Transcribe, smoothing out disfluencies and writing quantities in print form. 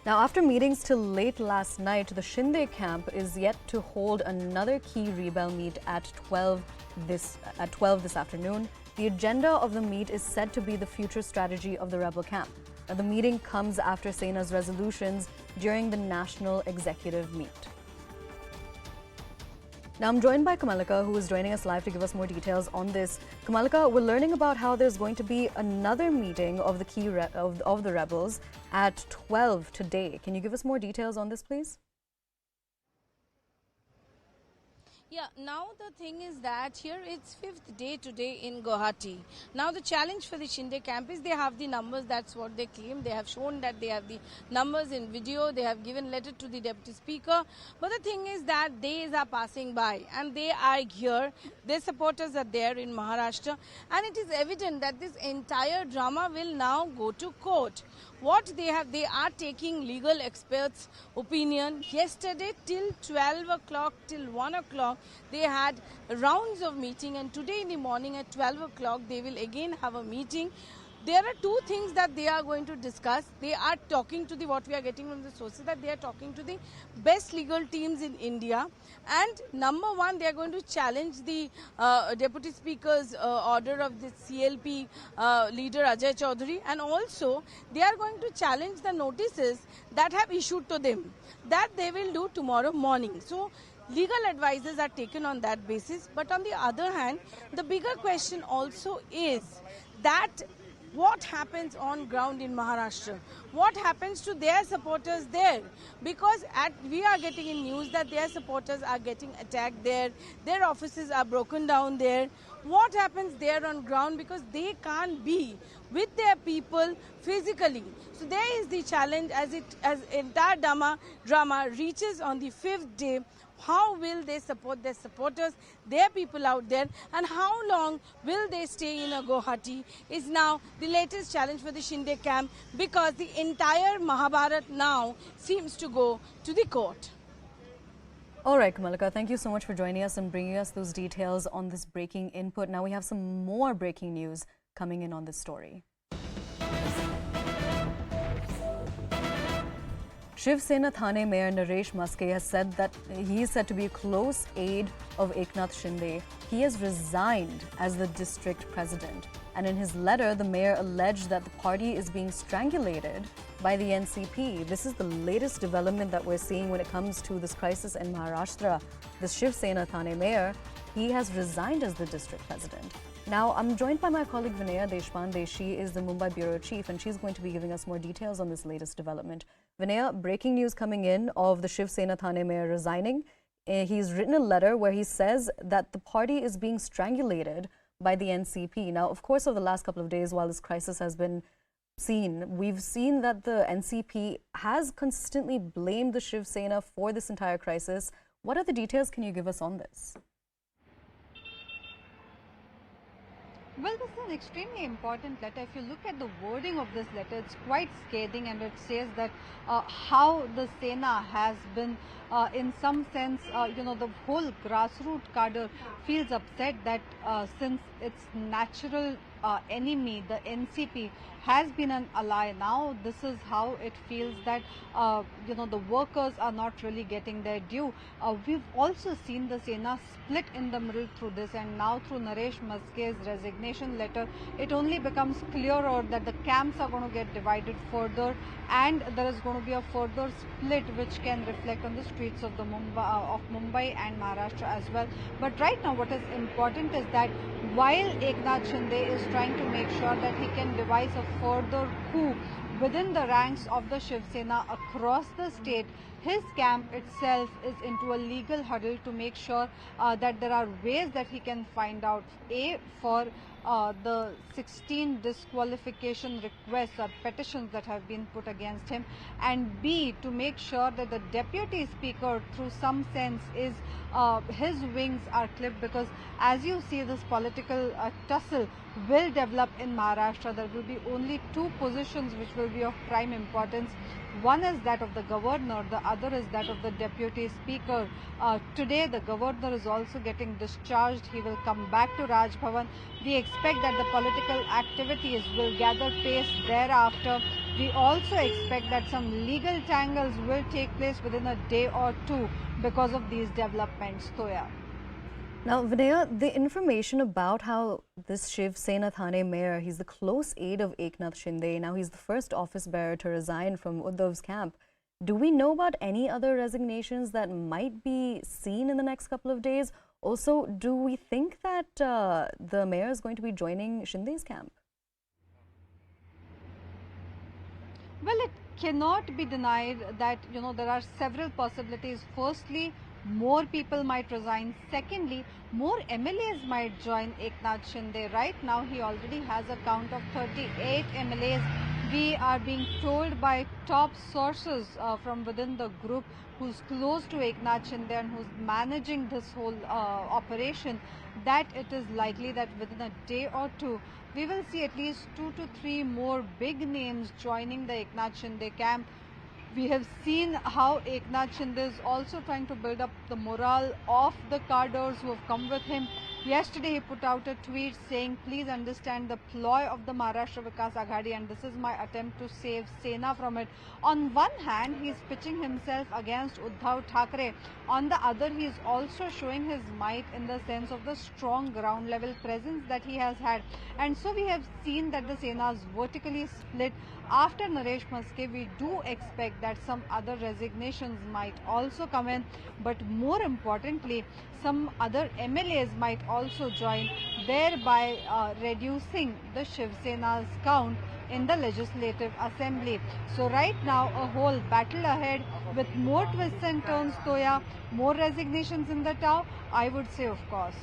Now, after meetings till late last night, the Shinde camp is yet to hold another key rebel meet at 12 this afternoon. The agenda of the meet is said to be the future strategy of the rebel camp. Now, the meeting comes after Sena's resolutions during the national executive meet. Now, I'm joined by Kamalika, who is joining us live to give us more details on this. Kamalika, we're learning about how there's going to be another meeting of the of the rebels at 12 today. Can you give us more details on this, please? Yeah, now the thing is that here it's fifth day today in Guwahati. Now the challenge for the Shinde camp is they have the numbers, that's what they claim. They have shown that they have the numbers in video, they have given letter to the deputy speaker. But the thing is that days are passing by and they are here, their supporters are there in Maharashtra, and it is evident that this entire drama will now go to court. What they are taking legal experts' opinion. Yesterday till 12 o'clock, till 1 o'clock, they had rounds of meeting, and today in the morning at 12 o'clock, they will again have a meeting. There are two things that they are going to discuss. They are talking to what we are getting from the sources, that they are talking to the best legal teams in India. And number one, they are going to challenge the Deputy Speaker's order of the CLP leader Ajay Chaudhary. And also, they are going to challenge the notices that have issued to them. That they will do tomorrow morning. So, legal advices are taken on that basis. But on the other hand, the bigger question also is that what happens on ground in Maharashtra? What happens to their supporters there? Because we are getting in news that their supporters are getting attacked there, their offices are broken down there. What happens there on ground? Because they can't be with their people physically. So there is the challenge as entire drama reaches on the fifth day. How will they support their supporters, their people out there, and how long will they stay in Guwahati is now the latest challenge for the Shinde camp, because the entire Mahabharat now seems to go to the court. All right, Kamalika, thank you so much for joining us and bringing us those details on this breaking input. Now we have some more breaking news coming in on this story. Shiv Sena Thane Mayor Naresh Maske has said that he is said to be a close aide of Eknath Shinde. He has resigned as the district president. And in his letter, the mayor alleged that the party is being strangulated by the NCP. This is the latest development that we're seeing when it comes to this crisis in Maharashtra. The Shiv Sena Thane Mayor, he has resigned as the district president. Now, I'm joined by my colleague Vinaya Deshpande. She is the Mumbai Bureau Chief, and she's going to be giving us more details on this latest development. Vinaya, breaking news coming in of the Shiv Sena Thane Mayor resigning. He's written a letter where he says that the party is being strangulated by the NCP. Now, of course, over the last couple of days, while this crisis has been seen, we've seen that the NCP has consistently blamed the Shiv Sena for this entire crisis. What other details can you give us on this? Well, this is an extremely important letter. If you look at the wording of this letter, it's quite scathing, and it says that how the Sena has been, in some sense, the whole grassroots cadre feels upset that since its natural enemy, the NCP, has been an ally. Now this is how it feels that the workers are not really getting their due. We've also seen the Sena split in the middle through this, and now through Naresh Maske's resignation letter, it only becomes clearer that the camps are going to get divided further, and there is going to be a further split which can reflect on the streets of Mumbai and Maharashtra as well. But right now what is important is that while Eknath Shinde is trying to make sure that he can devise a further coup within the ranks of the Shiv Sena across the state, his camp itself is into a legal huddle to make sure that there are ways that he can find out, A, for the 16 disqualification requests or petitions that have been put against him, and B, to make sure that the deputy speaker, through some sense, is his wings are clipped, because as you see, this political tussle will develop in Maharashtra. There will be only two positions which will be of prime importance. One is that of the governor, the other is that of the deputy speaker. Today the governor is also getting discharged. He will come back to Raj Bhavan. We expect that the political activities will gather pace thereafter. we also expect that some legal tangles will take place within a day or two because of these developments. Toya. Now, Vinaya, the information about how this Shiv Sena Thane mayor, he's the close aide of Eknath Shinde. Now, he's the first office bearer to resign from Uddhav's camp. Do we know about any other resignations that might be seen in the next couple of days? Also, do we think that the mayor is going to be joining Shinde's camp? Well, it cannot be denied that, there are several possibilities. Firstly, more people might resign. Secondly, more MLAs might join Eknath Shinde. Right now, he already has a count of 38 MLAs. We are being told by top sources from within the group who's close to Eknath Shinde and who's managing this whole operation that it is likely that within a day or two, we will see at least 2 to 3 more big names joining the Eknath Shinde camp. We have seen how Eknath Shinde is also trying to build up the morale of the cadres who have come with him. Yesterday he put out a tweet saying, please understand the ploy of the Maharashtra Vikas Aghadi and this is my attempt to save Sena from it. On one hand, he is pitching himself against Uddhav Thackeray. On the other, he is also showing his might in the sense of the strong ground level presence that he has had. And so we have seen that the Sena is vertically split. After Naresh Maske, we do expect that some other resignations might also come in, but more importantly, some other MLAs might also join, thereby reducing the Shiv Sena's count in the Legislative Assembly. So right now, a whole battle ahead with more twists and turns, Toya, more resignations in the town, I would say, of course.